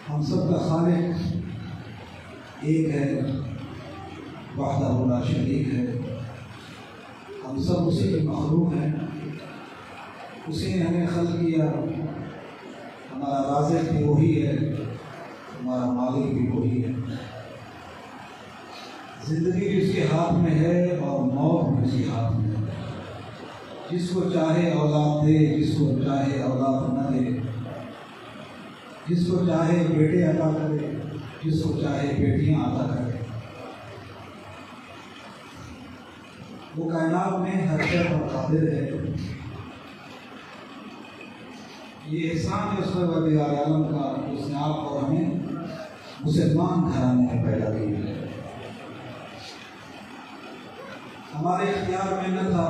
ہم سب کا خالق ایک ہے، وحدہ لا شریک ہے. ہم سب اسی کے مخلوق ہیں. اسی نے ہمیں خلق کیا. ہمارا رازق بھی وہی ہے، ہمارا مالک بھی وہی ہے. زندگی بھی اس کے ہاتھ میں ہے اور موت بھی اسی ہاتھ جس کو چاہے اولاد دے، جس کو چاہے اولاد نہ دے، جس کو چاہے بیٹے عطا کرے، جس کو چاہے بیٹیاں عطا کرے۔ وہ کائنات میں ہر شے پر قادر ہے۔ یہ احسان ہے اس پروردگار عالم کا، اس نے آپ اور ہمیں مسلمان گھرانے میں پیدا کی ہے۔ ہمارے اختیار میں نہ تھا،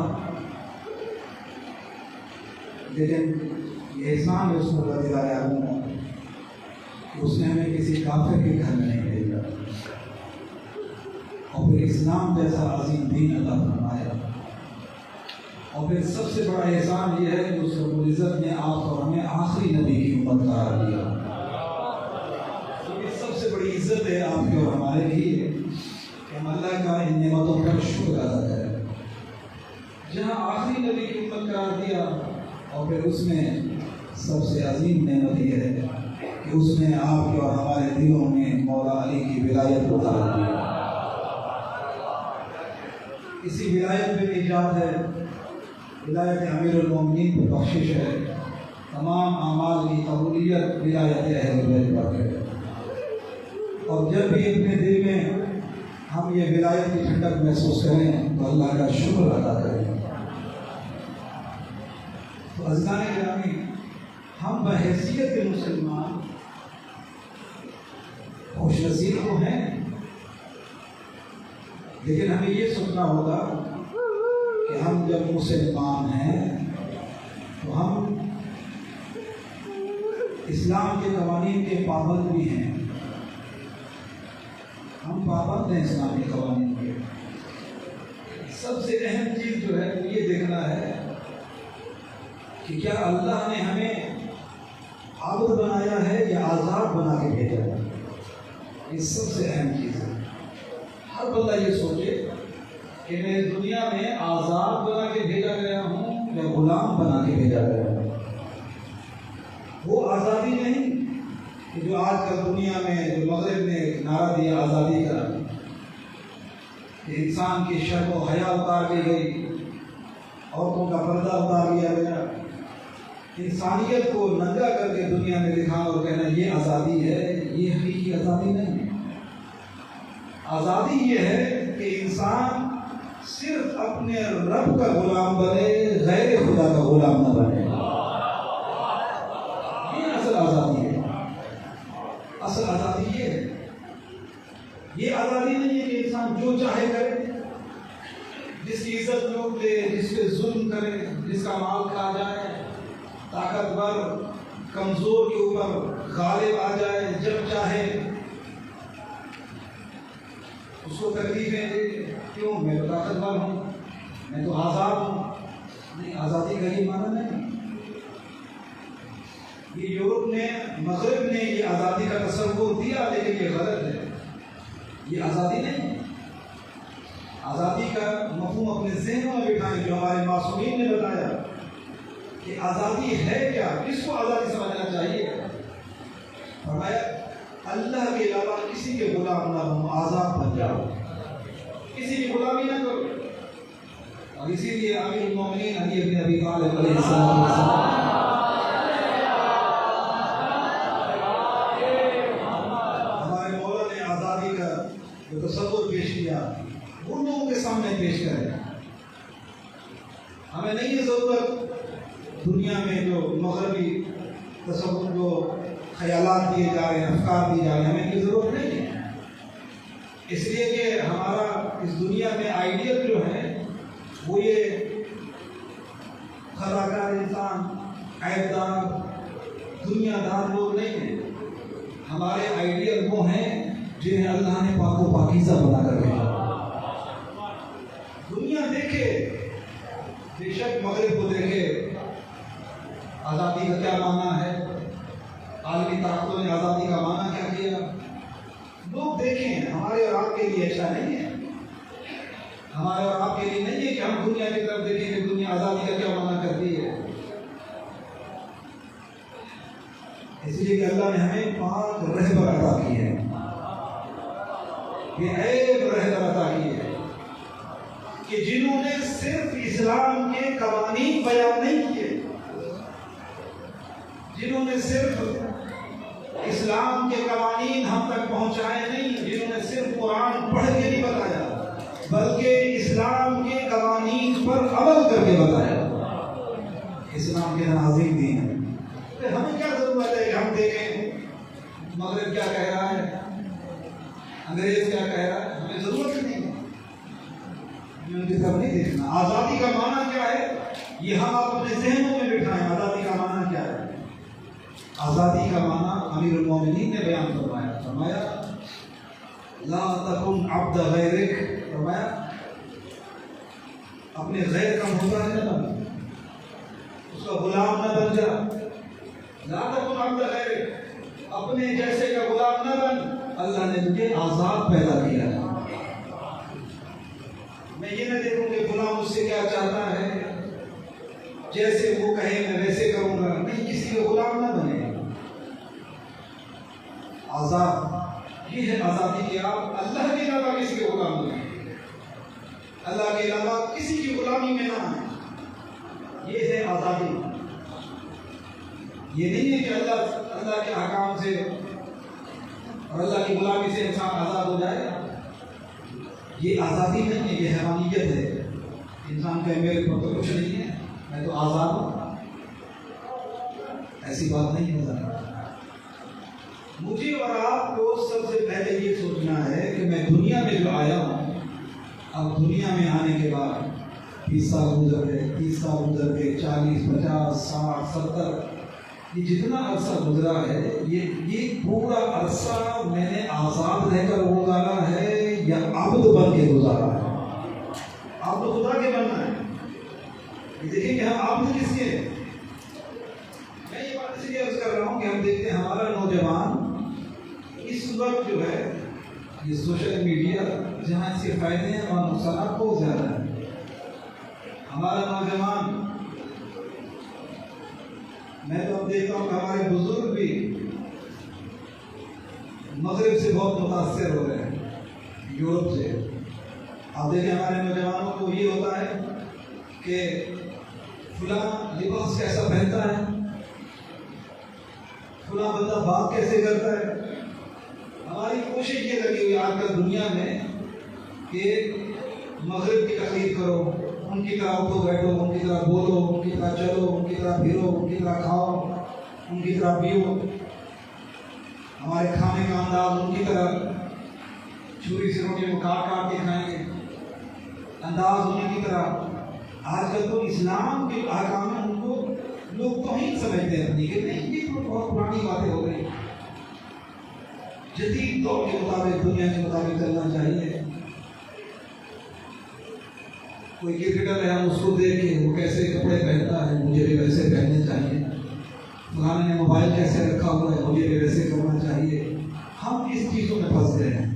لیکن یہ احسان ہے اس پروردگار عالم کا، اس نے ہمیں کسی کافر کے گھر میں نہیں بھیجا اور پھر اسلام جیسا عظیم دین عطا فرمایا۔ اور پھر سب سے بڑا احسان یہ ہے کہ اس رب العزت نے آپ اور ہمیں آخری نبی کی امت قرار دیا۔ یہ سب سے بڑی عزت ہے آپ کی اور ہمارے لیے کہ ہم اللہ کا ان نعمتوں پر شکر ادا کریں۔ جہاں آخری نبی کی امت قرار دیا، اور پھر اس میں سب سے عظیم نعمت یہ ہے کہ اس نے آپ کے اور ہمارے دلوں میں مولا علی کی ولایت کو اتار دیا۔ اسی ولایت میں ایجاد ہے، ولایت امیر المومنین پر بخشش ہے، تمام اعمال کی قبولیت ولایت اہل بیت پر ہے۔ اور جب بھی اپنے دل میں ہم یہ ولایت کی ٹھنڈک محسوس کریں تو اللہ کا شکر ادا کریں۔ تو عزیزان گرامی، ہم بحیثیت کے مسلمان خوش نصیب تو ہیں، لیکن ہمیں یہ سوچنا ہوگا کہ ہم جب مسلمان ہیں تو ہم اسلام کے قوانین کے پابند بھی ہیں، ہم پابند ہیں اسلام کے قوانین کے۔ سب سے اہم چیز جو ہے وہ یہ دیکھنا ہے کہ کیا اللہ نے ہمیں عابد بنایا ہے یا آزاد بنا کے بھیجا ہے۔ یہ سب سے اہم چیز ہے۔ ہر بندہ یہ سوچے کہ میں اس دنیا میں آزاد بنا کے بھیجا گیا ہوں یا غلام بنا کے بھیجا گیا ہوں۔ وہ آزادی نہیں کہ جو آج کل دنیا میں جو مغرب نے نعرہ دیا آزادی کا، کہ انسان کی شرم و حیا اتار دی گئی، عورتوں کا پردہ اتار لیا گیا، انسانیت کو ننگا کر کے دنیا میں دکھانا اور کہنا یہ آزادی ہے، یہ حقیقی آزادی نہیں ہے۔ آزادی یہ ہے کہ انسان صرف اپنے رب کا غلام بنے، غیر خدا کا غلام نہ بنے۔ یہ اصل آزادی ہے۔ اصل آزادی یہ ہے۔ یہ آزادی نہیں ہے کہ انسان جو چاہے کرے، جس کی عزت لوٹ لے، جس پہ ظلم کرے، جس کا مال کھا جائے، طاقتور کمزور کے اوپر غالب آ جائے، جب چاہے اس کو تکلیفیں دے۔ کیوں؟ میں تو طاقتور ہوں، میں تو آزاد ہوں۔ نہیں، آزادی کا یہ معنی نہیں۔ یہ یورپ نے، مغرب نے یہ آزادی کا تصور دیا، لیکن یہ غلط ہے۔ یہ آزادی نہیں ہے۔ آزادی کا مفہوم اپنے ذہنوں میں بٹھائیں، جو ہمارے معصومین نے بتایا کہ آزادی ہے کیا، کس کو آزادی سمجھنا چاہیے۔ فرمایا اللہ کے علاوہ کسی کے غلام نہ ہو، آزاد بن جاؤ، کسی کی غلامی نہ کرو۔ اور اسی لیے امیر المومنین علی بن ابی طالب علیہ السلام ہمارے مولا نے آزادی کا جو تصور پیش کیا ان لوگوں کے سامنے پیش کرے۔ ہمیں نہیں ہے ضرورت دنیا میں جو مغربی تصور، جو خیالات دیے جا رہے ہیں، افکار دیے جا رہے ہیں، ہمیں کی ضرورت نہیں ہے۔ اس لیے کہ ہمارا اس دنیا میں آئیڈیل جو ہے وہ یہ خطاکار انسان، عیب دار، دنیا دار لوگ نہیں ہیں۔ ہمارے آئیڈیل وہ ہیں جنہیں اللہ نے پاک و پاکیزہ بنا کر بھیجا۔ دنیا دیکھے، بے شک مغرب کو دیکھے، آزادی کا کیا معنی ہے، عالمی طاقتوں نے آزادی کا معنی کیا کیا۔ لوگ دیکھیں، ہمارے اور آپ کے لیے اچھا نہیں ہے۔ ہمارے اور آپ کے لیے نہیں ہے کہ ہم دنیا کی طرف دیکھیں کہ دنیا آزادی کا کیا معنی کرتی ہے۔ اس لیے کہ اللہ نے ہمیں پاک رہبر عطا کی ہے، یہ عیب رہبر عطا کی ہے کہ جنہوں نے صرف اسلام کے قوانین بیان نہیں کیے، جنہوں نے صرف اسلام کے قوانین ہم تک پہنچائے نہیں، جنہوں نے صرف قرآن پڑھ کے نہیں بتایا، بلکہ اسلام کے قوانین پر عمل کر کے بتایا۔ اسلام کے عظیم دین ہے۔ ہمیں کیا ضرورت ہے کہ ہم دیکھیں مغرب کیا کہہ رہا ہے، انگریز کیا کہہ رہا ہے؟ ہمیں ضرورت نہیں ہے، ہمیں ان کی طرف نہیں دیکھنا۔ آزادی کا معنی کیا ہے یہ ہم اپنے ذہنوں میں بٹھائیں۔ آزادی کا معنی کیا ہے؟ آزادی کا معنی امیر المومنین نے بیان فرمایا، فرمایا لا تکن عبد غیرک، فرمایا اپنے غیر کا محتاج نہ بن، اس کا غلام نہ بن جا۔ لا تکن عبد غیرک، اپنے جیسے کا غلام نہ بن۔ اللہ نے تجھے آزاد پیدا کیا ہے۔ میں یہ نہ دیکھوں کہ غلام مجھ سے کیا چاہتا ہے، جیسے وہ کہے میں ویسے کروں گا، نہیں، کسی کا غلام نہ بنے۔ آزاد، یہ ہے آزادی کہ آپ اللہ کے علاوہ کسی کے غلام نہ بنیں، اللہ کے علاوہ کسی کی غلامی میں نہ آئیں۔ یہ ہے آزادی۔ یہ نہیں ہے کہ اللہ کے احکام سے اور اللہ کی غلامی سے انسان آزاد ہو جائے۔ یہ آزادی نہیں ہے، یہ حیوانیت ہے۔ انسان کہ میرے پر تو کچھ نہیں ہے، میں تو آزاد ہوں، ایسی بات نہیں ہے۔ مجھے اور آپ کو سب سے پہلے یہ سوچنا ہے کہ میں دنیا میں جو آیا ہوں، اب دنیا میں آنے کے بعد 20 سال گزر گئے، 30 سال گزر گئے، 40، 50، 60، 70، یہ جتنا عرصہ گزرا ہے، یہ پورا عرصہ میں نے آزاد رہ کر گزارا ہے یا عبد بن کے گزارا ہے؟ عبد خدا کے بننا ہے۔ یہ دیکھیں کہ ہم عبد کس کے ہیں۔ میں یہ بات اس لیے عرض کر رہا ہوں کہ ہم دیکھتے ہیں ہمارا نوجوان اس وقت جو ہے، یہ سوشل میڈیا جہاں اس کے فائدے ہیں اور نقصانات بہت زیادہ ہیں۔ ہمارا نوجوان، میں تو اب دیکھتا ہوں کہ ہمارے بزرگ بھی مغرب سے بہت متاثر ہو رہے ہیں، یورپ سے۔ آپ دیکھیں ہمارے نوجوانوں کو یہ ہوتا ہے کہ فلاں لباس کیسا پہنتا ہے، فلاں بندہ بات کیسے کرتا ہے۔ ہماری کوشش یہ لگی ہوئی آج کل دنیا میں کہ مغرب کی تقلید کرو، ان کی طرح اٹھو بیٹھو، ان کی طرح بولو، ان کی طرح چلو، ان کی طرح پھرو، ان کی طرح کھاؤ، ان کی طرح پیو۔ ہمارے کھانے کا انداز ان کی طرح، چھری سے روٹی کو کاٹ کاٹ کے کھائیں گے، انداز ان کی طرح۔ آج کل تو اسلام کے احکام میں ان کو لوگ توہین سمجھتے ہیں اپنی، کہ نہیں یہ تو بہت پرانی باتیں ہو گئی۔ جدید دور کے مطابق، دنیا کے مطابق چلنا چاہیے۔ کوئی کرکٹر ہے، ہم اس کو دیکھ کے وہ کیسے کپڑے پہنتا ہے، مجھے بھی ویسے پہننے چاہیے۔ فلانے نے موبائل کیسے رکھا ہوا ہے، مجھے بھی ویسے کرنا چاہیے۔ ہم اس چیزوں میں پھنس گئے ہیں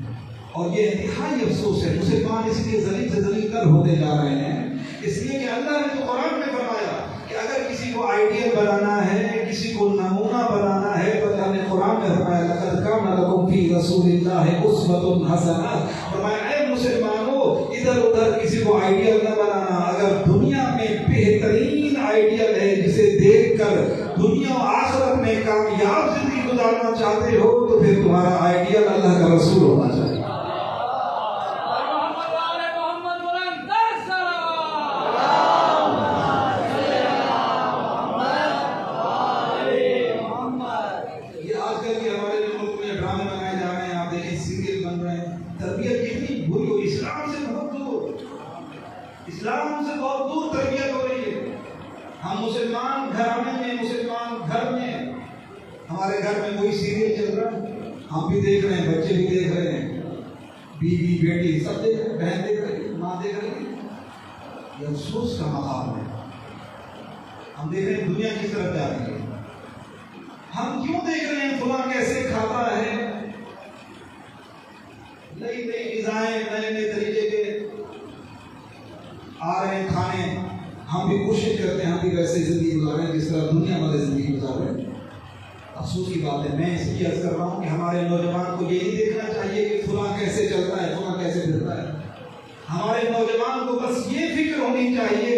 اور یہ انتہائی افسوس ہے۔ مسلمان اس لیے ذلیل سے ذلیل تر ہوتے جا رہے ہیں، اس لیے کہ اللہ نے تو قرآن میں فرمایا کہ اگر کسی کو آئیڈیل بنانا ہے، کسی کو نمونہ بنانا ہے، تو اللہ نے قرآن میں فرمایا لقد کان لکم فی رسول اللہ اسوۃ حسنہ۔ فرمایا اے مسلمانوں، ادھر ادھر کسی کو آئیڈیل نہ بنانا۔ اگر دنیا میں بہترین آئیڈیل ہے جسے دیکھ کر دنیا و آخرت میں کامیاب زندگی گزارنا چاہتے ہو، تو پھر تمہارا آئیڈیل اللہ کا رسول ہونا چاہیے۔ اسلام سے بہت دور تربیت ہو رہی ہے۔ ہم مسلمان گھرانے میں، مسلمان گھر میں، ہمارے گھر میں کوئی سیریل چل رہا ہے، ہم بھی دیکھ رہے ہیں، بچے بھی دیکھ رہے ہیں، بیوی بیٹی سب دیکھ رہے ہیں، بہن دیکھ رہی ہے، ماں دیکھ رہی ہے۔ یہ افسوس کا مقام ہے۔ ہم دیکھ رہے ہیں دنیا کس طرف جا رہی ہے۔ ہم کیوں دیکھ رہے ہیں فلاں کیسے کھاتا ہے، نئی نئی غذائیں، نئے نئے طریقے کے آ رہے ہیں کھانے، ہم بھی کوشش کرتے ہیں ہم بھی ویسے زندگی گزاریں جس طرح دنیا والے زندگی گزاریں۔ افسوس کی بات ہے۔ میں اس لیے عرض کر رہا ہوں کہ ہمارے نوجوان کو یہ نہیں دیکھنا چاہیے کہ فلاں کیسے چلتا ہے، فلاں کیسے پھرتا ہے۔ ہمارے نوجوان کو بس یہ فکر ہونی چاہیے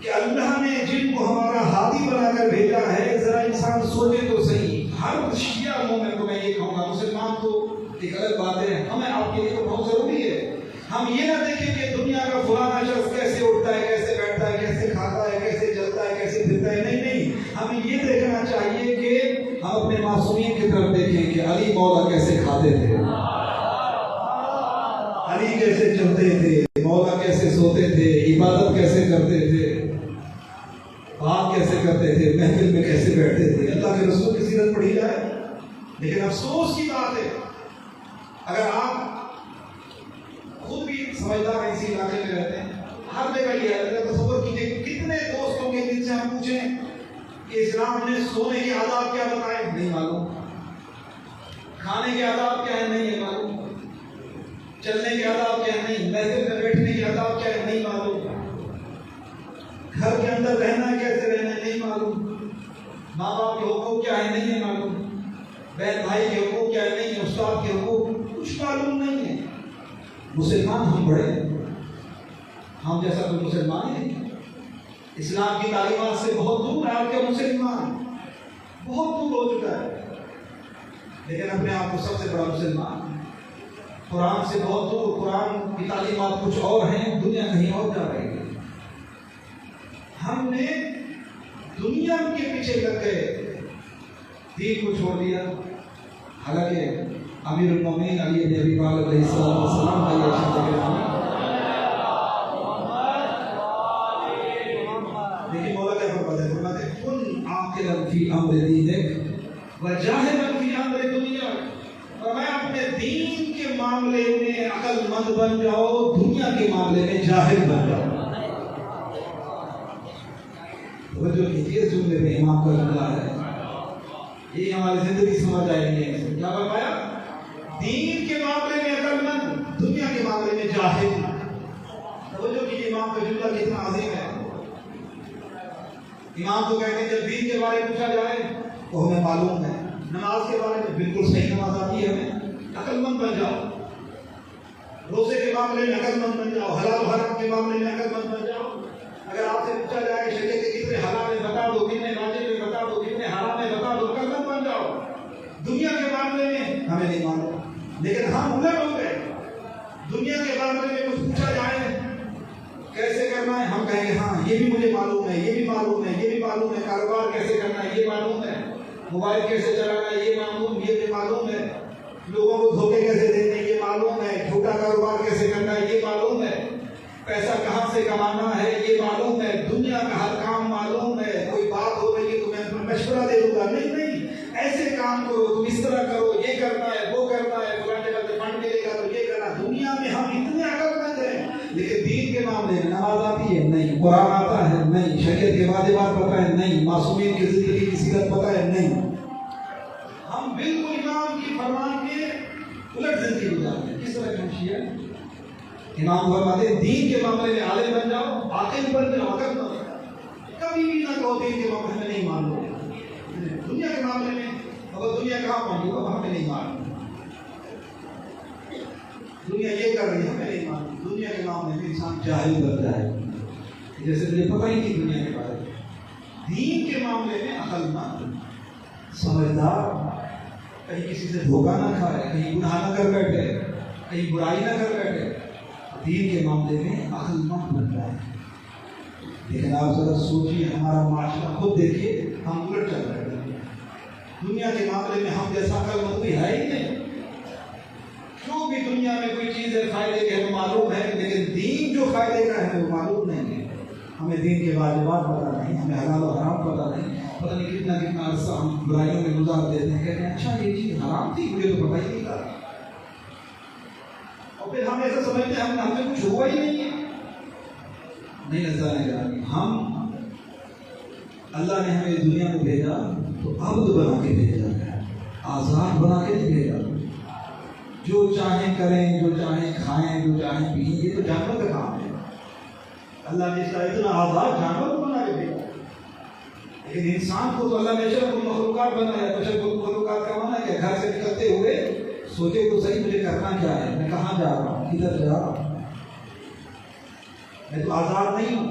کہ اللہ نے جن کو ہمارا ہادی بنا کر بھیجا ہے، ذرا انسان سوچے تو صحیح۔ ہر شیعہ مومن کو میں یہ کہوں گا، مسلمان تو ایک الگ بات ہے، ہمیں آپ کے لیے تو بہت ضروری ہے۔ ہم یہ نہ دیکھیں کہ دنیا کا فلانا شخص کیسے اٹھتا ہے، کیسے بیٹھتا ہے، کیسے کھاتا ہے، کیسے چلتا ہے، کیسے پھرتا ہے، نہیں، ہمیں یہ دیکھنا چاہیے کہ ہم اپنے معصومین کی طرف دیکھیں کہ علی مولا کیسے کھاتے تھے، علی کیسے چلتے تھے، مولا کیسے سوتے تھے، عبادت کیسے کرتے تھے، بات کیسے کرتے تھے، محفل میں کیسے بیٹھتے تھے۔ اللہ کے رسول کی سیرت پڑھی جائے، لیکن افسوس کی بات ہے اگر آپ خود بھی سمجھدار اسی علاقے میں رہتے ہیں، ہر جگہ یہ ہے، تصور کیجیے کتنے دوستوں کے دل سے ہم پوچھیں کہ اسلام نے سونے کے آداب کیا بتائے، نہیں معلوم، کھانے کے آداب کیا ہے، نہیں ہے معلوم، چلنے کے آداب کیا ہے، نہیں، محفل میں بیٹھنے کے آداب کیا ہے، نہیں معلوم، گھر کے اندر رہنا کیسے رہنا ہے، نہیں معلوم، ماں باپ کے حقوق کیا ہے، نہیں ہے معلوم، بہن بھائی کے حقوق کیا ہے، نہیں ہے، استاد کے حقوق کچھ معلوم نہیں ہے۔ مسلمان ہم بڑے ہیں، ہم جیسا کوئی مسلمان ہے اسلام کی تعلیمات سے بہت دور ہے، آپ کے مسلمان بہت دور ہو چکا ہے، لیکن اپنے آپ کو سب سے بڑا مسلمان، قرآن سے بہت دور، قرآن کی تعلیمات کچھ اور ہیں، دنیا کہیں اور جا رہی ہے۔ ہم نے دنیا کے پیچھے لگ گئے، دین کو چھوڑ دیا، حالانکہ امیر المومنین علی بن ابی طالب علیہ السلام کا یہ ارشاد ہے۔ دیکھیے مولا کیا فرماتے ہیں، کن عاقلا فی امر دینک وجاہلا فی امر دنیاک، اور میں اپنے دین کے معاملے میں عقل مند بن جاؤ، دنیا کے معاملے میں جاہل بن جاؤ۔ جو اس جملے میں امام کا جملہ ہے، یہ ہماری زندگی سمجھ آئے گی۔ کیا فرمایا؟ دین کے معاملے میں عقل مند، دنیا کے معاملے میں جاہل۔ توجہ کیجیے امام کا جملہ کتنا عظیم ہے۔ امام تو کہتے ہیں جب دین کے بارے میں پوچھا جائے تو ہمیں معلوم ہے، نماز کے بارے میں بالکل صحیح نماز آتی ہے، ہمیں عقل مند بن جاؤ، روزے کے معاملے میں عقل مند بن جاؤ، حلال و حرام کے معاملے میں عقل مند بن جاؤ۔ اگر آپ سے پوچھا جائے کہ شریعت کے کتنے حلال ہے بتا دو، کتنے واجب ہے بتا دو، کتنے حرام ہے بتا دو، عقل مند بن جاؤ۔ دنیا کے معاملے میں ہمیں نہیں معلوم، لیکن ہم الٹ ہو گئے، دنیا کے معاملے میں کچھ پوچھا جائے کیسے کرنا ہے، ہم کہیں گے ہاں یہ بھی مجھے معلوم ہے، یہ بھی معلوم ہے، یہ بھی معلوم ہے، کاروبار کیسے کرنا ہے یہ معلوم ہے، موبائل کیسے چلانا ہے یہ معلوم، یہ بھی معلوم ہے، لوگوں کو دھوکے کیسے دینے ہیں یہ معلوم ہے، جھوٹا کاروبار کیسے کرنا ہے یہ معلوم ہے، پیسہ کہاں سے کمانا ہے یہ معلوم ہے، دنیا کا ہر کام معلوم ہے۔ کوئی بات ہو رہی ہے تو میں مشورہ دے دوں گا، نہیں ایسے کام کرو، تم اس طرح کرو، یہ کرنا ہے وہ کرنا ہے، فلاں جگہ سے فنڈ ملے گا تو یہ کرنا۔ دنیا میں ہم اتنے عقل مند ہیں، لیکن دین کے معاملے میں نماز آتی ہے نہیں، قرآن آتا ہے نہیں، شریعت کے واجبات پتہ ہے نہیں، معصومین کی زندگی کی سیرت پتہ ہے نہیں، ہم بالکل امام کی فرمان کے الٹ زندگی گزارتے ہیں۔ کس طرح کی شیعہ امام فرماتے ہیں دین کے معاملے میں عالم بن جاؤ، عاقل بن جاؤ، عقل بن جاؤ، کبھی بھی نہ کہو دین کے معاملے میں نہیں مان لو، دنیا کے معاملے میں اگر دنیا کہاں پہنچی ہو ہمیں نہیں مان، دنیا یہ کر رہی ہے ہمیں نہیں مان، دنیا کے معاملے میں انسان جاہل بن جائے، جیسے مجھے پتہ ہی نہیں دنیا کے بارے میں۔ دین کے معاملے میں عقل مند، سمجھدار، کہیں کسی سے دھوکہ نہ کھائے، کہیں گناہ نہ کر بیٹھے، کہیں برائی نہ کر بیٹھے، دین کے معاملے میں عقل مند بن جائے۔ لیکن آپ ذرا سوچیے ہمارا معاشرہ، خود دیکھیے ہم الٹ چل رہے ہیں، دنیا کے معاملے میں ہم جیسا عقل مند بھی ہے ہی نہیں۔ جو بھی دنیا میں کوئی چیز ہے فائدے کے ہمیں معلوم ہے، لیکن دین جو فائدے کا ہے وہ معلوم نہیں ہے۔ ہمیں دین کے واجبات پتہ نہیں، ہمیں حلال و حرام پتہ نہیں، پتہ نہیں کتنا عرصہ ہم برائیوں میں گزار دیتے ہیں، کہتے ہیں اچھا یہ چیز حرام تھی مجھے تو پتہ ہی نہیں تھا، اور پھر ہم ایسا سمجھتے ہیں ہم سے کچھ ہوا ہی نہیں ہے۔ نہیں نظر ہم اللہ نے ہمیں دنیا میں بھیجا تو عبد بنا کے بھیجا ہے، آزاد بنا کے نہیں بھیجا۔ جو چاہیں کریں، جو چاہیں کھائیں، جو چاہیں پئیں، یہ تو جانور کا کام ہے۔ اللہ نے اتنا آزاد جانور کو بنا کے بھیجا، لیکن انسان کو تو اللہ نے اشرف المخلوقات بنایا۔ اشرف المخلوقات کا معنی ہے کہ گھر سے نکلتے ہوئے سوچے تو صحیح مجھے کرنا کیا ہے، میں کہاں جا رہا ہوں، کدھر جا رہا ہوں، میں تو آزاد نہیں ہوں.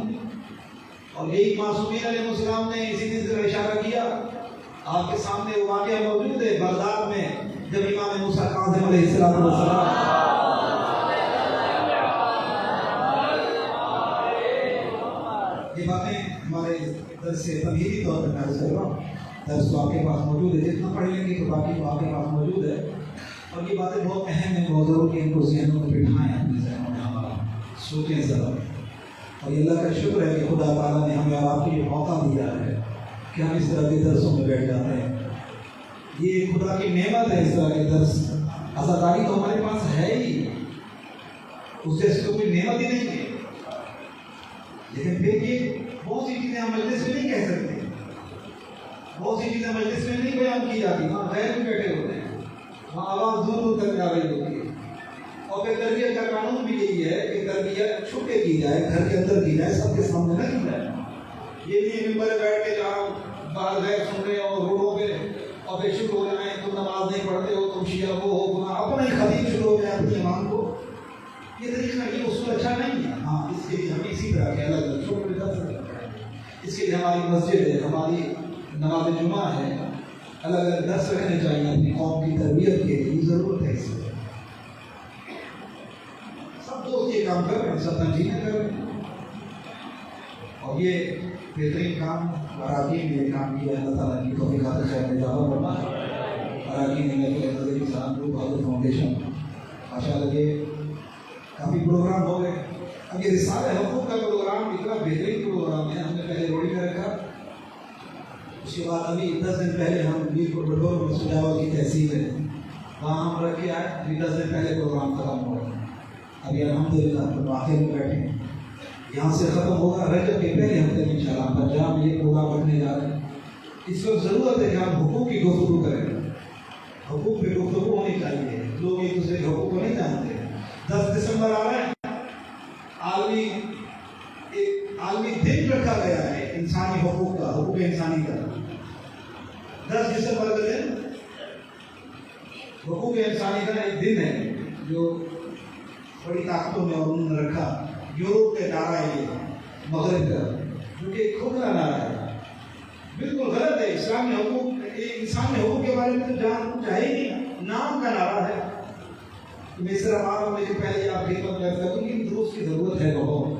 اور یہی معصومین علیہ السلام نے اسی دن سے اشارہ کیا. آپ کے سامنے وہ واقعہ موجود ہے بغداد میں جب امام موسیٰ کاظم علیہ السلام یہ باتیں ہمارے درس سے تمہیدی طور پر میں کر رہا ہوں. درس تو آپ کے پاس موجود ہے, جتنا پڑھ لیں گے تو باقی تو آپ کے پاس موجود ہے. اور یہ باتیں بہت اہم ہیں, بہت ضرور کہ ان کو ذہنوں میں بٹھائیں, اپنے ذہنوں میں ہمارا سوچیں ذرا. اور یہ اللہ کا شکر ہے کہ خدا تعالیٰ نے ہمیں اور آپ کو یہ موقع دیا ہے کہ ہم اس طرح کے درسوں میں بیٹھ جاتے ہیں. یہ خدا کی نعمت ہے اس طرح کے درس. عزاداری تو ہمارے پاس ہے ہی, اس سے کوئی نعمت ہی نہیں ہے. لیکن پھر یہ بہت سی چیزیں ہم مجلس میں نہیں کہہ سکتے, بہت سی چیزیں مجلس میں نہیں بیان کی جاتی. وہاں غیر بھی بیٹھے ہوتے ہیں, وہاں آواز دور دور تک جا رہی ہوتی ہے. اور پھر تربیت کا قانون بھی یہی ہے کہ تربیت چھپ کے کی جائے, گھر کے اندر کی جائے, سب کے سامنے نہ کی جائے. یہ نہیں ممبر بیٹھ کے جہاں باہر غیر سن رہے ہو روڈوں پہ اور پھر شروع ہو جائیں تم نماز نہیں پڑھتے ہو, تم شیعہ وہ ہو, تم اپنا ہی خطیب شروع ہو جائے اپنی امام کو. یہ طریقہ یہ اصول اچھا نہیں ہے. ہاں اس کے لیے ہمیں اسی طرح کے الگ الگ چھوٹے درس کریں. اس کے لیے ہماری مسجد ہے, ہماری نماز جمعہ ہے, الگ الگ درس رکھنے چاہیے اپنی قوم کی تربیت کے لیے. ضرورت ہے اس سے. سب دوست یہ کام کر رہے ہیں, سب تنظیمیں کر رہے ہیں, اور یہ بہترین کام اراکین نے کام کیا. اللہ تعالیٰ کی توفیقات خیر میں اضافہ فرمائے. اراکین نے نظر انسان گروپ حضرت فاؤنڈیشن ماشاء اللہ یہ کافی پروگرام ہو گئے. اب یہ رسالہ حقوق کا پروگرام اتنا بہترین پروگرام ہے. ہم نے پہلے روڑی میں رکھا, اس کے بعد ابھی 10 دن پہلے ہم میر کو بٹور میں سجاوا کی تحصیل ہے وہاں ہم رکھ کے آئے. ابھی 10 دن پہلے پروگرام ختم ہو رہا ہے. ابھی الحمدللہ آخر میں بیٹھے ہیں. یہاں سے ختم ہوگا رجب کے پہلے ہفتے میں انشاءاللہ پنجاب میں یہ پروگرام رکھنے جا رہے ہیں. اس وقت ضرورت ہے کہ ہم حقوق کی گفتگو کریں. حقوق پہ گفتگو ہونی چاہیے. لوگ ایک دوسرے کے حقوق کو نہیں جانتے. 10 دسمبر آ رہے ہیں, عالمی دن رکھا گیا ہے انسانی حقوق کا, حقوق انسانی کا. 10 دسمبر کا دن حقوق انسانی کا ایک دن ہے جو بڑی طاقتوں میں انہوں نے رکھا. یورپ کا نعرہ ہے یہ, مغرب کا, جو کہ کھوکھلا نعرہ ہے, بالکل غلط ہے. اسلامی حقوق انسانی حقوق کے بارے میں تو جان چاہیے نہیں, نام کا نعرہ ہے. میں اس طرح معلوم ہے کہ پہلے آپ خدمت کرتے ہیں کہ درست کی ضرورت ہے بہت.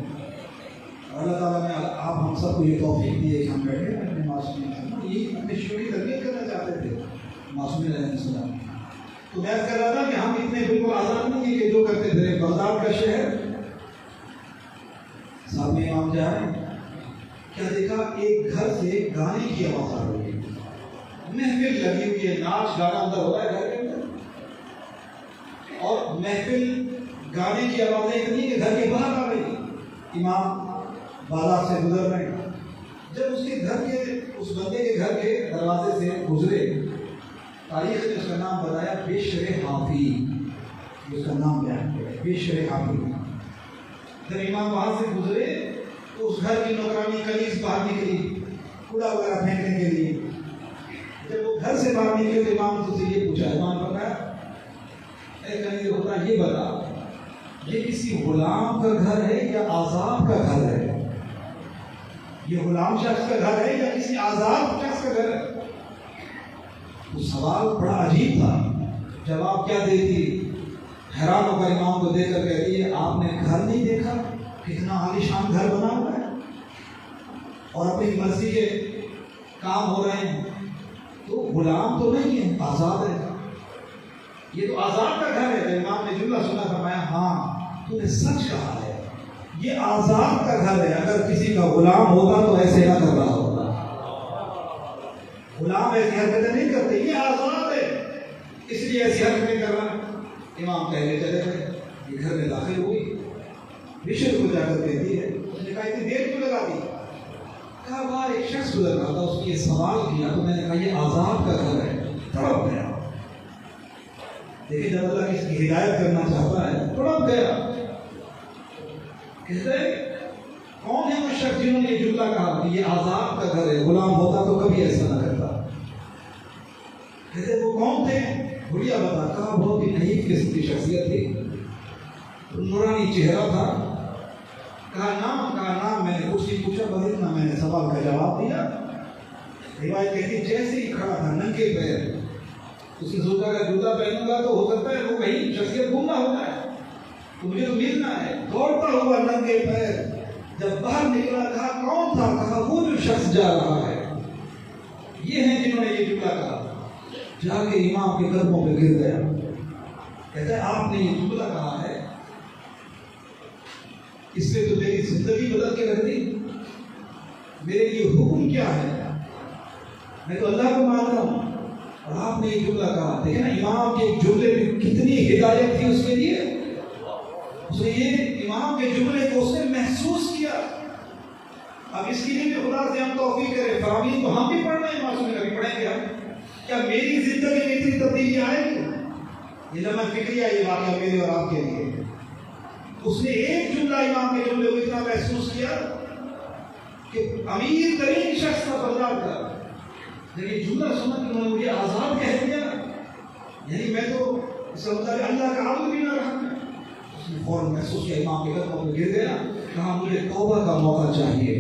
اللہ تعالیٰ نے آپ ہم سب کو یہ توفیق دی ہے کہ ہم بیٹھے ہیں اپنے معصومین یہ اپنی شعوری تربیت کرنا چاہتے تھے معصومین علیہ السلام. تو میں کہہ رہا تھا کہ ہم اتنے بالکل آزاد نہیں ہیں کہ جو کرتے تھے. بغداد کا شہر سامنے امام جائے کیا دیکھا, ایک گھر سے گانے کی آواز آ رہی ہے, محفل لگی ہوئی ہے, ناچ گانا اندر ہو رہا ہے گھر کے اندر, اور محفل گانے کی آوازیں اتنی کہ گھر کے باہر آ رہی. امام بازار سے گزر رہے ہیں, جب اس کے گھر کے اس بندے کے گھر کے دروازے سے گزرے, تاریخ نے اس کا نام بتایا بشر حافی. اس کا نام کیا ہے, بشر حافی. جب امام وہاں سے گزرے تو اس گھر کی نوکرانی کلیس باہر نکلی کوڑا وغیرہ پھینکنے کے لیے. جب وہ گھر سے باہر نکلے تو امام سے یہ پوچھا, امام فرمایا اے کنیز خدا یہ بتا, یہ کسی غلام کا گھر ہے یا آزاد کا گھر ہے؟ یہ غلام شخص کا گھر ہے یا کسی آزاد شخص کا گھر ہے؟ تو سوال بڑا عجیب تھا. جواب کیا دیتی, حیران ہو کر امام کو دیکھ کر کہتی ہے آپ نے گھر نہیں دیکھا, کتنا عالیشان گھر بنا ہوا ہے اور اپنی مرضی کے کام ہو رہے ہیں. تو غلام تو نہیں ہے, آزاد ہے. یہ تو آزاد کا گھر ہے. جب امام نے جملہ سنا فرمایا ہاں تو نے سچ کہا ہے, یہ آزاد کا گھر ہے. اگر کسی کا غلام ہوتا تو ایسے نہ کر رہا ہوتا. غلام ایسی حرکتیں نہیں کرتے, یہ آزاد ہے اس لیے ایسی حرکتیں کر رہا ہے. امام کہنے چلے گئے, یہ گھر میں داخل ہوئی, بشر کو جا کر کہتی ہے, اس نے کہا اتنی دیر کیوں لگا دی؟ کہا باہر ایک شخص گزر رہا تھا, اس نے یہ سوال کیا تو میں نے کہا یہ آزاد کا گھر ہے. تڑپ گیا. دیکھیں جب اللہ کسی کی ہدایت کرنا چاہتا ہے تڑپ گیا. کہتے کون ہے وہ شخص جنہوں نے یہ جملہ کہا کہ یہ آزاد کا گھر ہے, غلام ہوتا تو کبھی ایسا نہ کرتا. کہتے وہ کون تھے؟ بھولیا بتا. کہا بہت ہی نحیف قسم کی شخصیت تھی, نورانی چہرہ تھا, کہا نام میں نے کچھ نہیں پوچھا، بس اتنا میں نے سوال کا جواب دیا۔ روایت کہتی جیسے ہی کھڑا تھا ننگے پیر، اس نے سوچا کہ جوتا پہنوں گا تو ہو سکتا ہے وہ کہیں شخصیت گمنا ہوتا ہے تو مجھے تو ملنا ہے۔ دوڑتا ہوا ننگے پیر جب باہر نکلا، کہا کون تھا؟ کہا وہ جو شخص جا رہا ہے، یہ ہیں جنہوں نے یہ جملہ کہا۔ جا کے امام کے قدموں پہ گر گیا، کہتا ہے آپ نے یہ جملہ کہا ہے، اس نے تو میری زندگی بدل کے رکھ دی، میرے لیے حکم کیا ہے؟ میں تو اللہ کو مانتا ہوں اور آپ نے یہ جملہ کہا۔ دیکھیں نا امام کے جملے میں کتنی ہدایت تھی اس کے لیے، اس نے یہ امام کے جملے کو اس نے محسوس کیا۔ اب اس کے لیے بھی خدا سے ہم توفیق کریں، فرامین تو ہم بھی پڑھ رہے ہیں، معصوم نے کبھی پڑھیں گے ہم، کیا میری زندگی میں اتنی تبدیلی آئے گی؟ یہ لمحہ فکریہ یہ واقعہ میرے اور آپ کے لیے، اس نے ایک جملہ امام کے جملے کو اتنا محسوس کیا کہ امیر ترین شخص کا بردار تھا، لیکن جملہ سنا کہ انہوں نے مجھے آزاد کہہ دیا، یعنی میں تو اس کا مطلب اللہ کا عبد بھی نہ رہا۔ اس نے فوراً محسوس کیا، امام کے قدموں پہ گر گیا، کہا مجھے توبہ کا موقع چاہیے،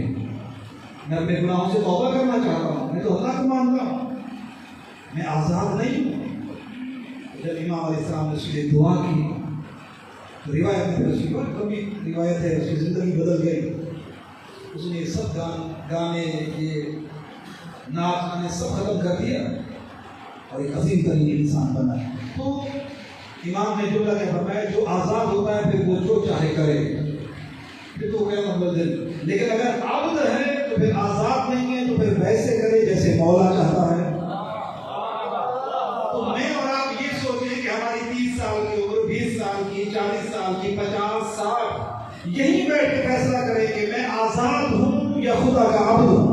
میں اپنے گناہوں سے توبہ کرنا چاہتا ہوں، میں تو اللہ کو مانتا ہوں، میں آزاد نہیں ہوں۔ جب امام علیہ السلام نے اس کے لیے دعا کی تو روایت میں پھر اس کی بہت کمی روایت ہے، اس کی زندگی بدل گئی۔ اس نے سب گانے یہ نعت گانے سب ختم کر دیا اور ایک عظیم ترین انسان بنا۔ تو امام نے جملہ کیا فرمایا، جو آزاد ہوتا ہے پھر وہ جو چاہے کرے، پھر تو کیا مبدل، لیکن اگر عبد ہے تو پھر آزاد نہیں ہے تو پھر ویسے کرے جیسے مولا چاہتا ہے۔ تو میں اور آپ یہ سوچیں کہ ہماری 30 سال کی عمر، 20 سال کی، 40 سال کی، 50 سال یہیں بیٹھ کے فیصلہ کریں کہ میں آزاد ہوں یا خدا کا عبد ہوں۔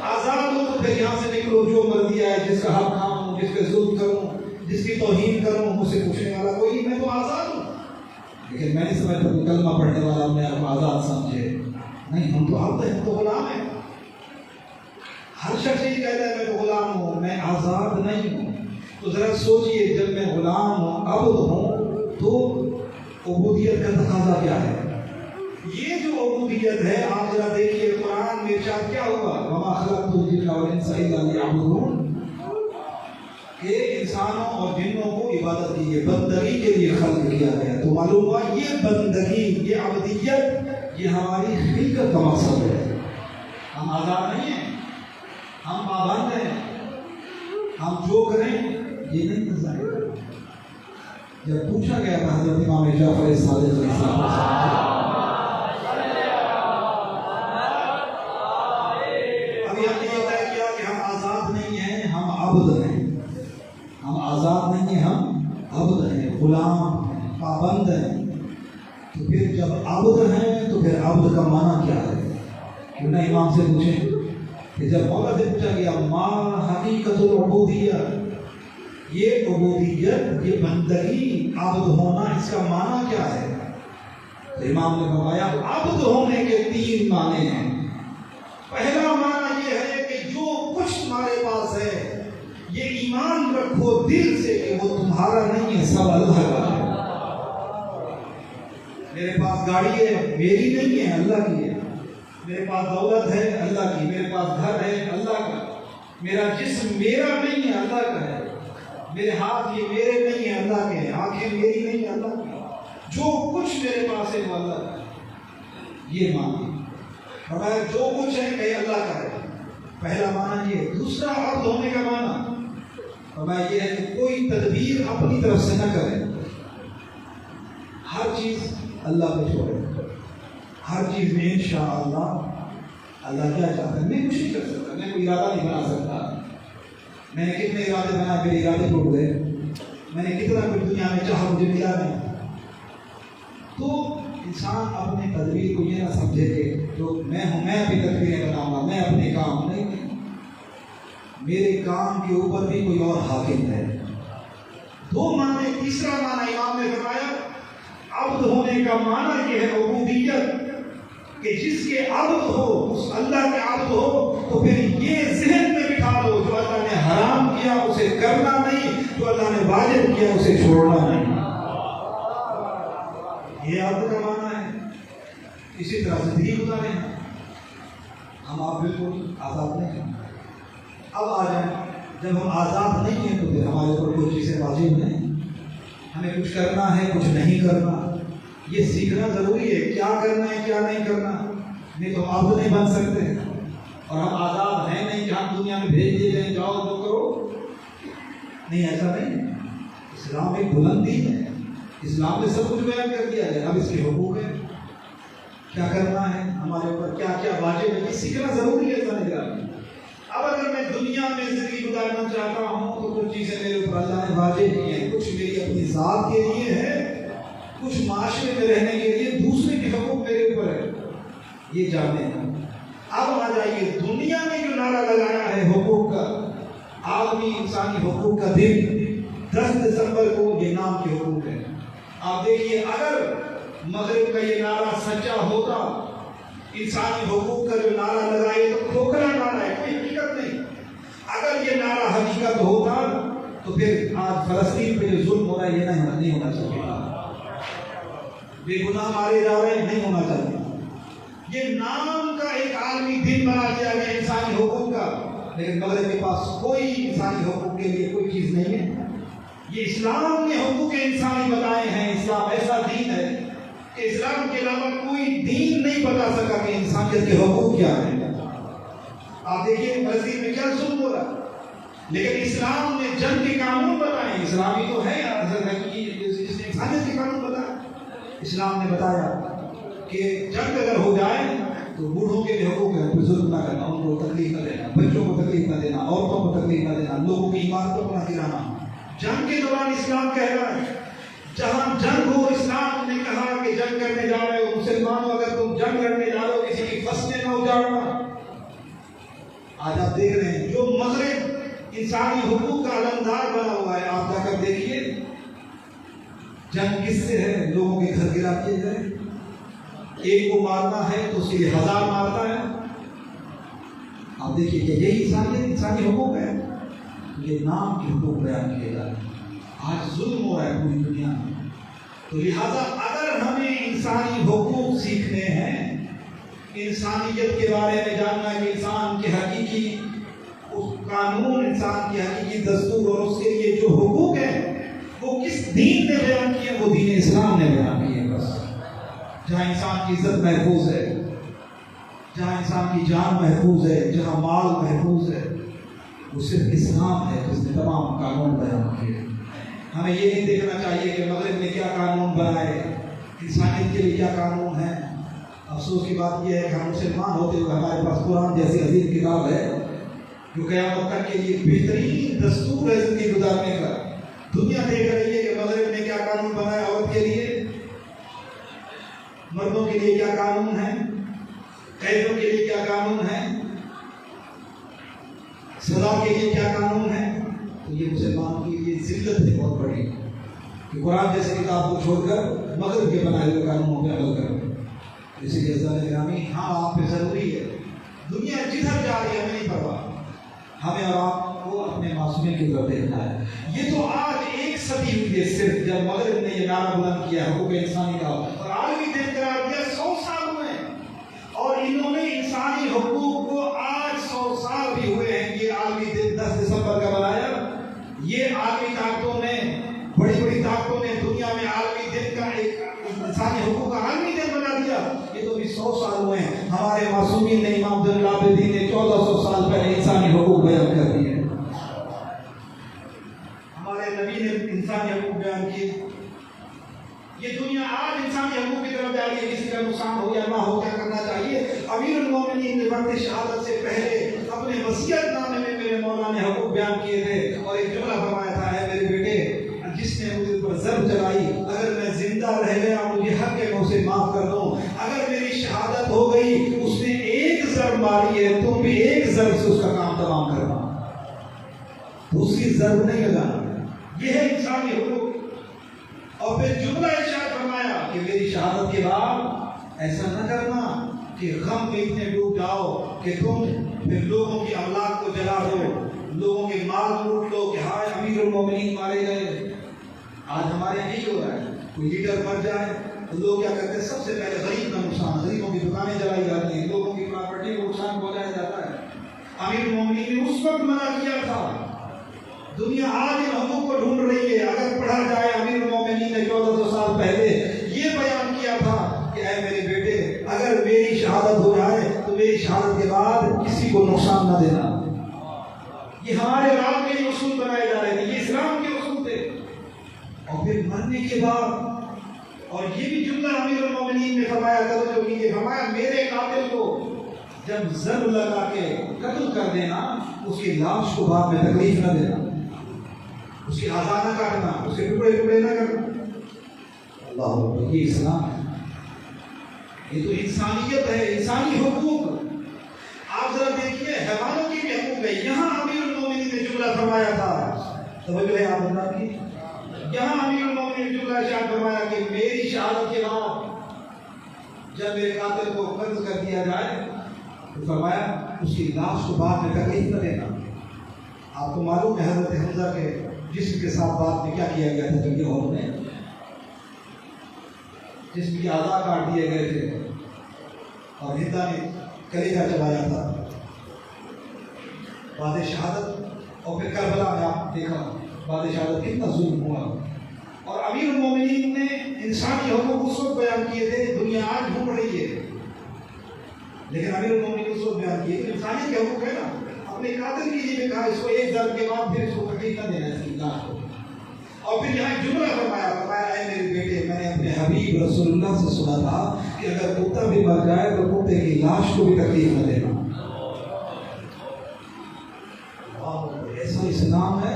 آزاد ہوں تو پھر یہاں سے نکلو، جو مرضی آئے، جس کا حق کھاؤں، جس پہ ظلم کروں، جس کی توہین کروں، مجھ سے پوچھنے والا کوئی نہیں، میں تو آزاد ہوں۔ لیکن میں نہیں سمجھتا کہ کلمہ پڑھنے والا اپنے آپ کو آزاد سمجھے، نہیں، ہم تو عبد ہیں، ہم تو غلام ہیں۔ ہر شخص یہ کہتا ہے میں تو غلام ہوں، میں آزاد نہیں ہوں۔ تو ذرا سوچئے، جب میں غلام ہوں، عبد ہوں، تو عبودیت کا تقاضا کیا ہے؟ یہ جو عبودیت ہے، آپ ذرا دیکھیے قرآن میں ارشاد کیا ہوا، وَمَا خَلَقْتُ الْجِنَّ وَالْإِنسَ إِلَّا لِيَعْبُدُونِ، کہ انسانوں اور جنوں کو عبادت کی، یہ بندگی کے لیے خلق کیا گیا۔ تو معلوم ہوا یہ بندگی، یہ عبودیت، یہ ہماری خلقت کا مقصد ہے۔ ہم آزاد نہیں ہیں، ہم پابند ہیں، ہم جو کریں یہ نہیں نظر۔ جب پوچھا گیا تھا حضرت امام جعفر صادق علیہ السلام، ابھی ہم نے یہ طے کیا کہ ہم آزاد نہیں ہیں، ہم عبد ہیں، ہم آزاد نہیں ہیں، ہم عبد ہیں، غلام ہیں، پابند ہیں۔ تو پھر جب عبد ہیں تو پھر عبد کا معنی کیا ہے؟ کیوں نہ امام سے پوچھیں کہ جب مولا سے پوچھا گیا ما حقیقت العبودیہ، یہ عبودیت، یہ بندگی، عبد ہونا، اس کا معنی کیا ہے؟ تو امام نے فرمایا عبد ہونے کے 3 معنی ہیں۔ پہلا معنی یہ ہے کہ جو کچھ تمہارے پاس ہے یہ ایمان رکھو دل سے کہ وہ تمہارا نہیں ہے، سب اللہ کا ہے۔ میرے پاس گاڑی ہے، میری نہیں ہے، اللہ کی ہے۔ میرے پاس دولت ہے، اللہ کی۔ میرے پاس گھر ہے، اللہ کا۔ میرا جسم میرا نہیں ہے، اللہ کا ہے۔ میرے ہاتھ یہ میرے نہیں ہیں، اللہ کے ہیں۔ آنکھیں میری نہیں ہیں، اللہ کی۔ جو کچھ میرے پاس ہے وہ اللہ کا ہے۔ یہ معنی فرمایا جو کچھ ہے کہ اللہ کا ہے، پہلا معنی یہ۔ دوسرا عبد ہونے کا معنی فرمایا یہ ہے کہ کوئی تدبیر اپنی طرف سے نہ کرے، ہر چیز اللہ پہ چھوڑے، ہر چیز میں انشاءاللہ اللہ کیا چاہتا ہے۔ میں کچھ نہیں کر سکتا، میں کوئی ارادہ نہیں بنا سکتا، میں نے کتنے ارادے بنائے، میرے ارادے ٹوٹ گئے، میں نے کتنا کچھ دنیا میں چاہا، مجھے ملا نہیں۔ تو انسان اپنے تدبیر کو یہ نہ سمجھے کہ جو میں ہوں میں اپنی تدبیریں بناؤں گا، میں اپنے کام نہیں، میرے کام کے اوپر بھی کوئی اور حاکم ہے۔ 2 معنی۔ تیسرا معنی امام نے فرمایا عبد ہونے کا معنی یہ ہے عبودیت، کہ جس کے عبد ہو، اس اللہ کے عبد ہو، تو پھر یہ ذہن میں بٹھا لو جو اللہ نے حرام کیا اسے کرنا نہیں، جو اللہ نے واجب کیا اسے چھوڑنا نہیں۔ یہ عبد کا معنی ہے۔ اسی طرح زندگی گزاریں ہم آپ بالکل آزاد نہیں ہیں۔ اب آ جائیں، جب ہم آزاد نہیں ہیں تو پھر ہمارے اوپر کوئی چیزیں واجب نہیں، ہمیں کچھ کرنا ہے کچھ نہیں کرنا، یہ سیکھنا ضروری ہے، کیا کرنا ہے کیا نہیں کرنا، نہیں تو ہم عبد نہیں بن سکتے، اور ہم آزاد ہیں نہیں کہ ہم دنیا میں بھیج دیے جائیں جاؤ جو کرو، نہیں ایسا نہیں۔ اسلام ایک بلندی ہے، اسلام میں سب کچھ بیان کر دیا ہے، اب اس کے حقوق ہے، کیا کرنا ہے ہمارے اوپر، کیا کیا واجب ہے، یہ سیکھنا ضروری ہے سمجھ۔ اب اگر میں دنیا میں زندگی گزارنا چاہتا ہوں تو کچھ چیزیں میرے اوپر اللہ نے واجب کی ہیں، کچھ میری اپنی ذات کے لیے ہے، کچھ معاشرے میں رہنے کے لیے دوسرے کے حقوق میرے اوپر ہے، یہ جانیں۔ اب آ جائیے، دنیا نے جو نعرہ لگایا ہے حقوق کا، عالمی انسانی حقوق کا دن 10 دسمبر کو، یہ نام کے حقوق ہے۔ آپ دیکھیے، اگر مغرب کا یہ نعرہ سچا ہوتا، انسانی حقوق کا جو نعرہ لگائے تو کھوکھلا نعرہ ہے، کوئی حقیقت نہیں۔ اگر یہ نعرہ حقیقت ہوتا تو پھر آج فلسطین پہ جو ظلم ہو رہا ہے یہ نہیں ہونا چاہیے، بے گناہ مارے جا رہے ہیں، نہیں ہونا چاہیے۔ یہ نام کا ایک عالمی دن بنا دیا گیا انسانی حقوق کا، لیکن مغرب کے پاس کوئی انسانی حقوق کے لیے کوئی چیز نہیں ہے۔ یہ اسلام نے حقوق انسانی بتائے ہیں، اسلام ایسا دین ہے کہ اسلام کے علاوہ کوئی دین نہیں بتا سکا کہ انسانیت کے حقوق کیا ہیں۔ آپ دیکھیے فلسطین میں کیا ظلم ہو رہا ہے، لیکن اسلام نے جنگ کے قانون بتائے، اسلامی تو ہے جس نے انسانیت کے قانون بتائے۔ اسلام نے بتایا کہ جنگ اگر ہو جائے تو بوڑھوں کے حقوق ہے، کوئی ظلم نہ کرنا، ان کو تکلیف نہ دینا، بچوں کو تکلیف نہ دینا، عورتوں کو تکلیف نہ دینا، لوگوں کی عمارتوں کو نہ گرانا۔ جنگ کے دوران اسلام کہہ رہا ہے جہاں جنگ ہو، اسلام نے کہا کہ جنگ کرنے جا رہے ہو مسلمانوں، اگر تم جنگ کرنے جا رہے ہو کسی کی فصلیں نہ اجاڑنا۔ آج آپ دیکھ رہے ہیں جو مغرب انسانی حقوق کا علمدار بنا ہوا ہے، آپ جا کر دیکھیے جنگ کس سے ہے، لوگوں کے گھر گرا کیے جائے، ایک کو مارنا ہے تو اس کے لیے 1000 مارتا ہے۔ آپ دیکھیے کہ یہی انسانی حقوق ہے، یہ نام کے حقوق بیان کیے جا رہے ہیں۔ آج ظلم ہو رہا ہے پوری دنیا میں، تو لہذا اگر ہمیں انسانی حقوق سیکھنے ہیں، انسانیت کے بارے میں جاننا کہ انسان کے حقیقی قانون، انسان کی حقیقی دستور اور اس کے لیے جو حقوق ہیں وہ کس دین نے بیان کیے، وہ دین اسلام نے بیان کیے۔ بس جہاں انسان کی عزت محفوظ ہے، جہاں انسان کی جان محفوظ ہے، جہاں مال محفوظ ہے، وہ صرف اسلام ہے جس نے تمام قانون بیان کیے۔ ہمیں یہ نہیں دیکھنا چاہیے کہ مغرب نے کیا قانون بنائے، انسانیت کے لیے کیا قانون ہے۔ افسوس کی بات یہ ہے کہ ہم مسلمان ہوتے ہوئے ہمارے پاس قرآن جیسی عظیم کتاب ہے جو قیامت تک کے لیے بہترین دستور ہے زندگی گزارنے کا۔ دنیا دیکھ رہی ہے کہ مغرب نے کیا قانون بنایا، عورت کے لیے، مردوں کے لیے کیا قانون ہے، قیدیوں کے لیے کیا قانون ہے، سزا کے لیے کیا قانون ہے۔ تو یہ مسلمان کی یہ ذلت ہے بہت بڑی کہ قرآن جیسے کتاب کو چھوڑ کر مغرب کے بنائے ہوئے قانونوں پہ عمل کریں۔ اسی لیے عزیزان گرامی، ہاں آپ پہ ضروری ہے، دنیا جدھر جا رہی ہے ہمیں نہیں پرواہ، ہمیں اور آپ کو اپنے معصومیت کی طرف دیکھنا ہے۔ یہ تو آج 1 صدی ہوئی ہے صرف جب مغرب نے یہ نعرہ بلند کیا حقوق انسانی کا، اور عالمی دن قرار دیا، 100 سال ہوئے ہیں، اور انہوں نے انسانی حقوق کو آج 100 سال بھی ہوئے ہیں۔ یہ عالمی دن 10 دسمبر کا بنایا، یہ عالمی طاقتوں نے، بڑی بڑی طاقتوں نے دنیا میں عالمی دن کا ایک انسانی حقوق کا عالمی دن بنا دیا۔ یہ تو بھی 100 سال ہوئے ہیں، ہمارے معصومین نے، امام زین العابدین نے 1400 سال پہلے انسانی حقوق بیان کر دیے، ہمارے نبی نے انسانی حقوق بیان کیے۔ یہ دنیا آج انسانی حقوق کی طرف جا رہی ہے، کسی کا نقصان ہو یا نہ ہو کیا کرنا چاہیے۔ امیر المومنین نے وقت شہادت سے پہلے اپنے وصیت نامے میں میرے مولا نے حقوق بیان کیے تھے، اور ایک جملہ فرمایا تھا، ہے میرے بیٹے جس نے مجھے پر ضرب چلائی، اگر میں زندہ رہ گیا مجھے حق کے منہ سے معاف کر دو، اگر میری شہادت ہو گئی اس نے 1 ضرب ماری ہے، تم بھی 1 ضرب سے اس کا کام تمام کرنا، دوسری ضرب نہیں لگانا۔ یہ ہے انسانی حقوق۔ اور پھر جملہ ارشاد فرمایا کہ میری شہادت کے بعد ایسا نہ کرنا کہ غم میں اتنے ڈوب جاؤ کہ تم پھر لوگوں کی املاک کو جلا دو، لوگوں کے مال لوٹ لو کہ ہائے امیر المومنین مارے گئے۔ آج ہمارے یہی ہو رہا ہے، کوئی لیڈر مر جائے تو لوگ کیا کرتے ہیں؟ سب سے پہلے غریب کا نقصان، غریبوں کی دکانیں جلائی جاتی ہیں، لوگوں کی پراپرٹی کو نقصان پہنچایا جاتا ہے۔ امیر المومنین نے اس وقت منع کیا تھا۔ دنیا آج ان حقوق کو ڈھونڈ رہی ہے۔ اگر پڑھا جائے امیر المومنین نے 1400 سال پہلے یہ بیان کیا تھا کہ اے میرے بیٹے، اگر میری شہادت ہو جائے تو میری شہادت کے بعد کسی کو نقصان نہ دینا۔ یہ ہمارے رات کے اصول بنائے جا رہے تھے، یہ اسلام کے اصول تھے۔ اور پھر مرنے کے بعد، اور یہ بھی جملہ امیر المومنین نے فرمایا، توجہ کیجیے، فرمایا میرے قاتل کو جب ضرب لگا کے قتل کر دینا، اس کی لاش کو بعد میں تکلیف نہ دینا، اس کی اعضاء نہ کاٹنا، اس کے ٹکڑے ٹکڑے نہ کرنا۔ اللہ اکبر، یہ اسلام ہے، یہ تو انسانیت ہے، انسانی حقوق۔ آپ ذرا دیکھیے، حیوانوں کی بھی حقوق ہے۔ یہاں امیر المومنین نے جملہ فرمایا تھا، توجہ ہے آپ حضرات کی، یہاں امیر المومنین نے جملہ ارشاد فرمایا کہ میری شہادت کے بعد جب میرے قاتل کو قتل کر دیا جائے تو فرمایا اس کی لاش کو بعد میں تکلیف نہ دینا۔ آپ کو معلوم ہے حضرت حمزہ کے جسم کے ساتھ بعد میں کیا کیا گیا تھا؟ جنگ احد میں جسم کی اعضاء کاٹ دیے گئے تھے اور ہندا نے کلیجہ چلایا تھا بعد شہادت۔ اور پھر کربلا میں آپ دیکھا بعد شہادت کتنا ظلم ہوا۔ اور امیر المومنین نے انسانی حقوق اس وقت بیان کیے تھے، دنیا آج ڈھونڈ رہی ہے، لیکن امیر المومنین اس وقت بیان کیے کہ انسانی کے حقوق ہے نا۔ اپنے قاتل کی جی میں کہا اس کو ایک ضرب کے بعد پھر اس کو تکلیف نہ دینا، اس کی لاش کو۔ اور پھر یہاں جملہ فرمایا، اے میرے بیٹے، میں نے اپنے حبیب رسول اللہ سے سنا تھا کہ اگر کتا بھی مر جائے تو کتے کی لاش کو بھی تکلیف نہ دینا۔ ایسا اسلام ہے۔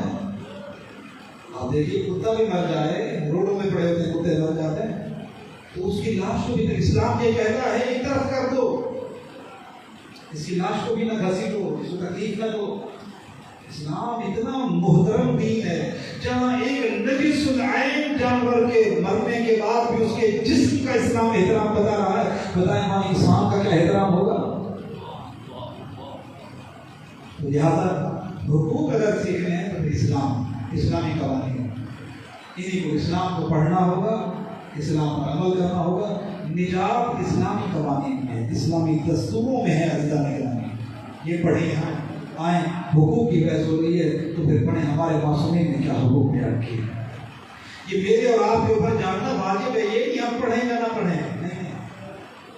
آپ دیکھیے، کتا بھی مر جائے، روڈوں میں پڑے ہوتے کتے مر جاتے ہیں تو اس کی لاش کو بھی اسلام یہ کہتا ہے ایک طرف کر دو، اس کی لاش کو بھی نہ گھسیٹو، اس کو تکلیف نہ دو۔ اسلام اتنا محترم دین ہے جہاں ایک نجس العین جانور کے مرنے کے بعد بھی اس کے جسم کا اسلام احترام بتا رہا ہے، بتائیں وہاں انسان کا کیا احترام ہوگا؟ تو لہٰذا حقوق اگر سیکھنے ہیں تو اسلام، اسلامی قوانین، انہیں کو اسلام کو پڑھنا ہوگا، اسلام پر عمل کرنا ہوگا۔ نجات اسلامی قوانین میں، اسلامی دستوروں میں ہے۔ عزیزان گرامی، یہ پڑھیں، یہاں آئیں، حقوق کی بحث ہو رہی ہے تو پھر پڑھیں ہمارے معصومین نے کیا حقوق بیان کیے۔ یہ میرے اور آپ کے اوپر جاننا واجب ہے، یہ نہیں ہم پڑھیں یا نہ پڑھیں، نہیں،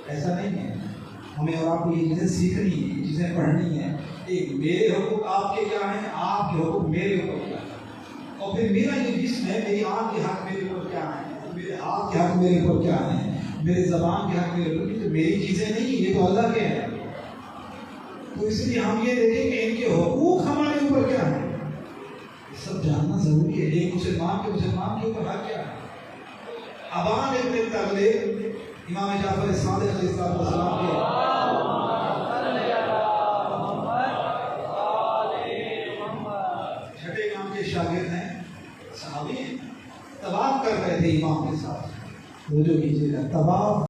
ایسا نہیں ہے۔ ہمیں اور آپ کو یہ چیزیں سیکھنی ہیں، یہ چیزیں پڑھنی ہیں۔ ایک میرے حقوق آپ کے کیا ہیں، آپ کے حقوق میرے اوپر کیا ہیں، اور پھر میرا یہ جسم ہے، میری آنکھ کے حق میرے اوپر کیا ہیں، میرے ہاتھ کے حق میرے اوپر کیا ہیں، میرے زبان کے حق میرے اوپر، تو میری چیزیں نہیں، یہ تو اللہ کے ہیں۔ تو اس لیے ہم یہ دیکھیں کہ ان کے حقوق ہمارے اوپر کیا ہیں، یہ سب جاننا ضروری ہے۔ ایک مسلمان کے اوپر حق کیا ہے۔ ابان ابن تغلب امام جعفر صادق علیہ السلام کے چھٹے امام کے شاگرد ہیں، صحابی ہیں، طواف کر رہے تھے امام کے ساتھ۔ وہ جو کیجیے گا طواف